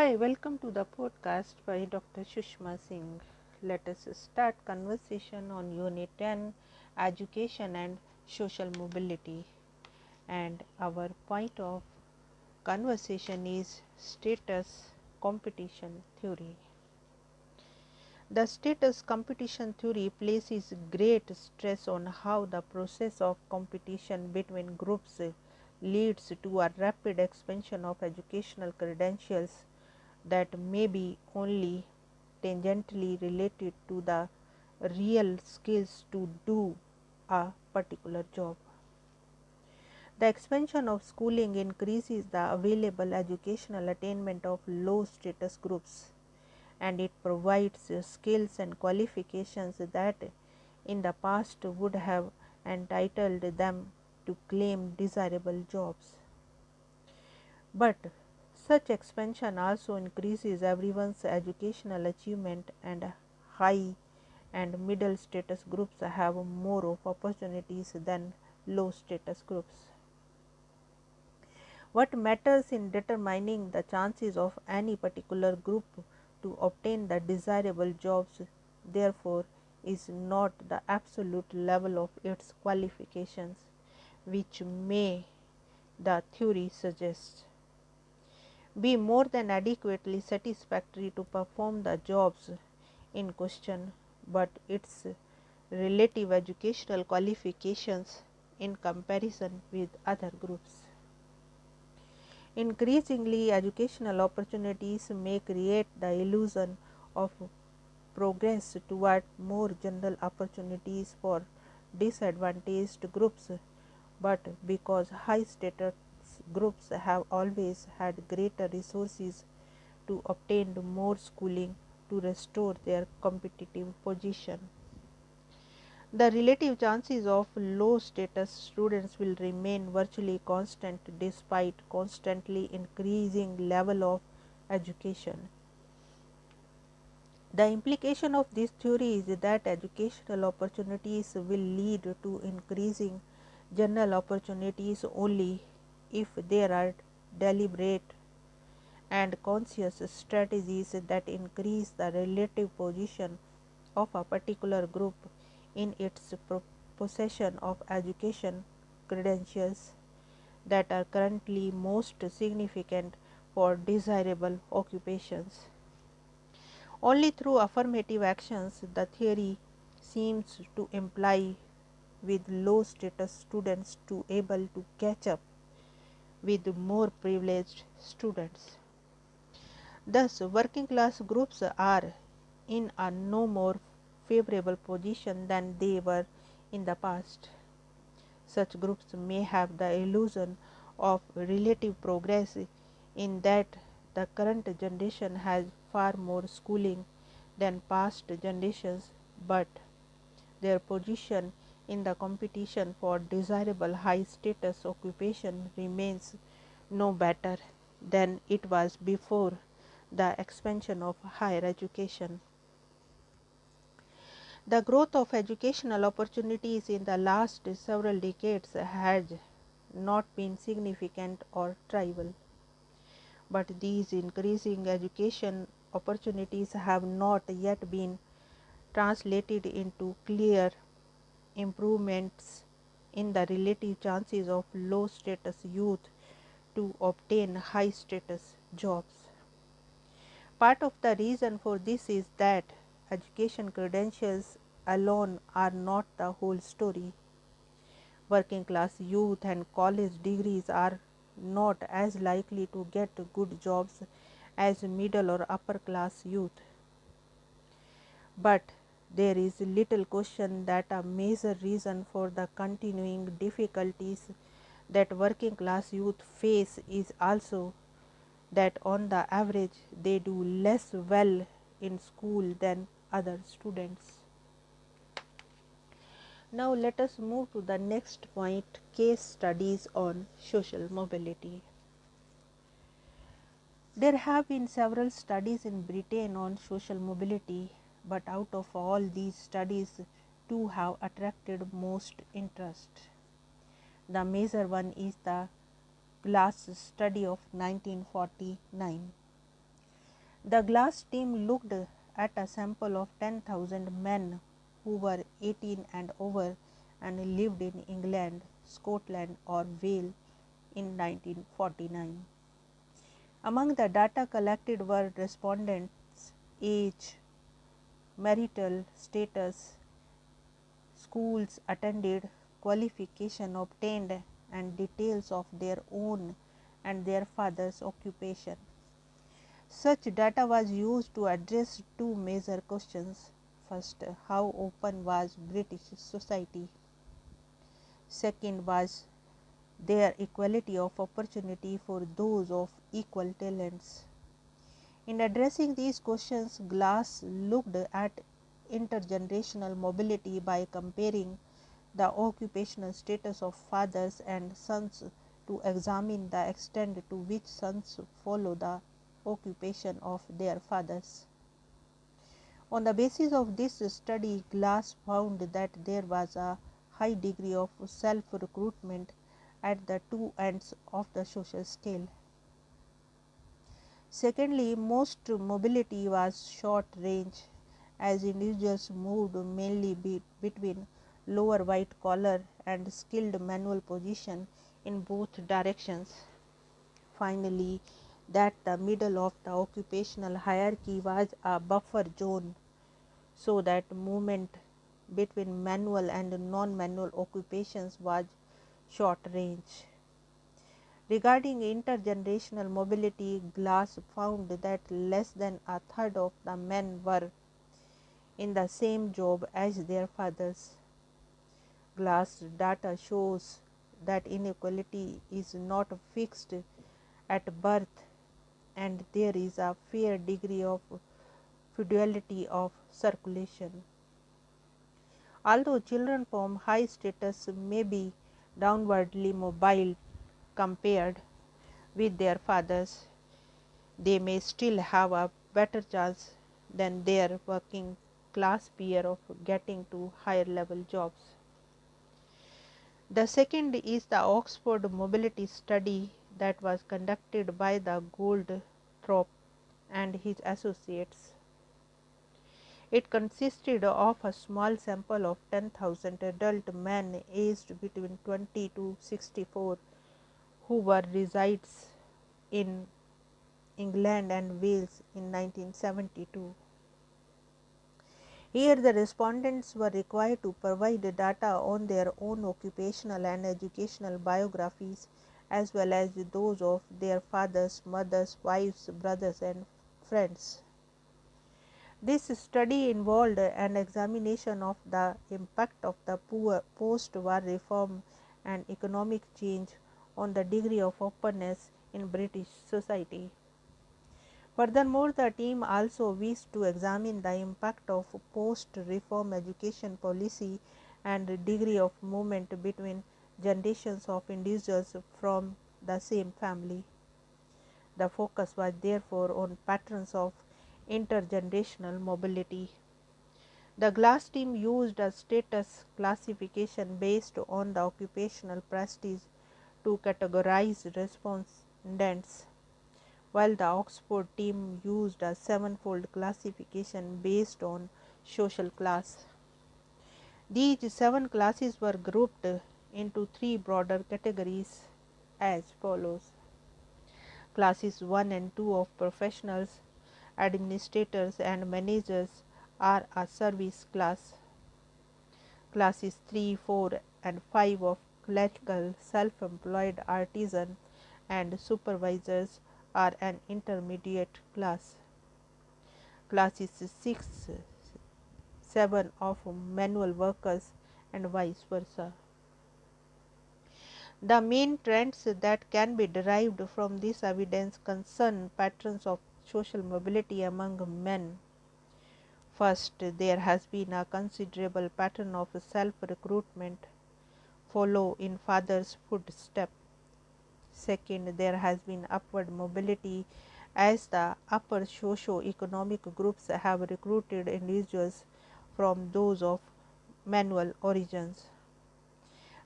Hi, welcome to the podcast by Dr. Sushma Singh. Let us start conversation on Unit 10, Education and Social Mobility. And our point of conversation is status competition theory. The status competition theory places great stress on how the process of competition between groups leads to a rapid expansion of educational credentials that may be only tangentially related to the real skills to do a particular job. The expansion of schooling increases the available educational attainment of low status groups, and it provides skills and qualifications that in the past would have entitled them to claim desirable jobs. But such expansion also increases everyone's educational achievement, and high and middle status groups have more of opportunities than low status groups. What matters in determining the chances of any particular group to obtain the desirable jobs, therefore, is not the absolute level of its qualifications, which may, the theory suggests, be more than adequately satisfactory to perform the jobs in question, but its relative educational qualifications in comparison with other groups. Increasingly, educational opportunities may create the illusion of progress toward more general opportunities for disadvantaged groups, but because high status groups have always had greater resources to obtain more schooling to restore their competitive position. The relative chances of low status students will remain virtually constant despite constantly increasing level of education. The implication of this theory is that educational opportunities will lead to increasing general opportunities only if there are deliberate and conscious strategies that increase the relative position of a particular group in its possession of education credentials that are currently most significant for desirable occupations. Only through affirmative actions the theory seems to imply with low status students to able to catch up with more privileged students. Thus, working class groups are in a no more favorable position than they were in the past. Such groups may have the illusion of relative progress in that the current generation has far more schooling than past generations, but their position in the competition for desirable high status occupation remains no better than it was before the expansion of higher education. The growth of educational opportunities in the last several decades has not been significant or trivial, but these increasing education opportunities have not yet been translated into clear improvements in the relative chances of low status youth to obtain high status jobs. Part of the reason for this is that education credentials alone are not the whole story. Working class youth and college degrees are not as likely to get good jobs as middle or upper class youth. But there is little question that a major reason for the continuing difficulties that working class youth face is also that on the average they do less well in school than other students. Now let us move to the next point, case studies on social mobility. There have been several studies in Britain on social mobility, but out of all these studies, two have attracted most interest. The major one is the Glass study of 1949. The GLASS team looked at a sample of 10,000 men who were 18 and over and lived in England, Scotland or Wales in 1949. Among the data collected were respondents' age, marital status, schools attended, qualification obtained, and details of their own and their father's occupation. Such data was used to address two major questions. First, how open was British society? Second was their equality of opportunity for those of equal talents. In addressing these questions, GLASS looked at intergenerational mobility by comparing the occupational status of fathers and sons to examine the extent to which sons follow the occupation of their fathers. On the basis of this study, GLASS found that there was a high degree of self-recruitment at the two ends of the social scale. Secondly, most mobility was short range, as individuals moved mainly between lower white collar and skilled manual position in both directions. Finally, that the middle of the occupational hierarchy was a buffer zone, so that movement between manual and non-manual occupations was short range. Regarding intergenerational mobility, GLASS found that less than a third of the men were in the same job as their fathers. GLASS data shows that inequality is not fixed at birth and there is a fair degree of fluidity of circulation. Although children from high status may be downwardly mobile compared with their fathers, they may still have a better chance than their working class peer of getting to higher level jobs. The second is the Oxford mobility study that was conducted by the Goldthorpe and his associates. It consisted of a small sample of 10,000 adult men aged between 20 to 64 who were resides in England and Wales in 1972. Here the respondents were required to provide data on their own occupational and educational biographies as well as those of their fathers, mothers, wives, brothers and friends. This study involved an examination of the impact of the post-war reform and economic change on the degree of openness in British society. Furthermore, the team also wished to examine the impact of post-reform education policy and degree of movement between generations of individuals from the same family. The focus was therefore on patterns of intergenerational mobility. The GLASS team used a status classification based on the occupational prestige to categorize respondents, while the Oxford team used a sevenfold classification based on social class. These 7 classes were grouped into 3 broader categories as follows. Classes 1 and 2 of professionals, administrators and managers are a service class. Classes 3, 4 and 5 of clerical, self-employed artisan and supervisors are an intermediate class. Classes 6, 7 of manual workers and vice versa. The main trends that can be derived from this evidence concern patterns of social mobility among men. First, there has been a considerable pattern of self-recruitment follow in father's footsteps. Second, there has been upward mobility as the upper socio-economic groups have recruited individuals from those of manual origins.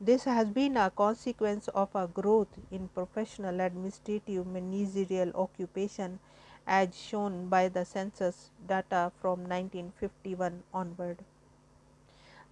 This has been a consequence of a growth in professional, administrative, managerial occupation as shown by the census data from 1951 onward.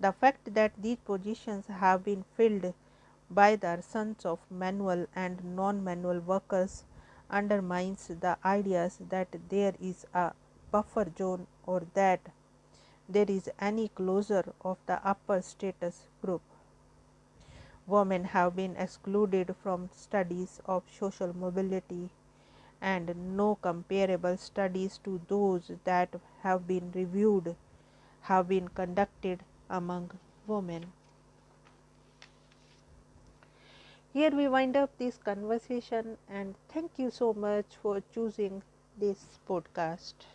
The fact that these positions have been filled by the sons of manual and non-manual workers undermines the ideas that there is a buffer zone or that there is any closure of the upper status group. Women have been excluded from studies of social mobility, and no comparable studies to those that have been reviewed have been conducted among women. Here we wind up this conversation, and thank you so much for choosing this podcast.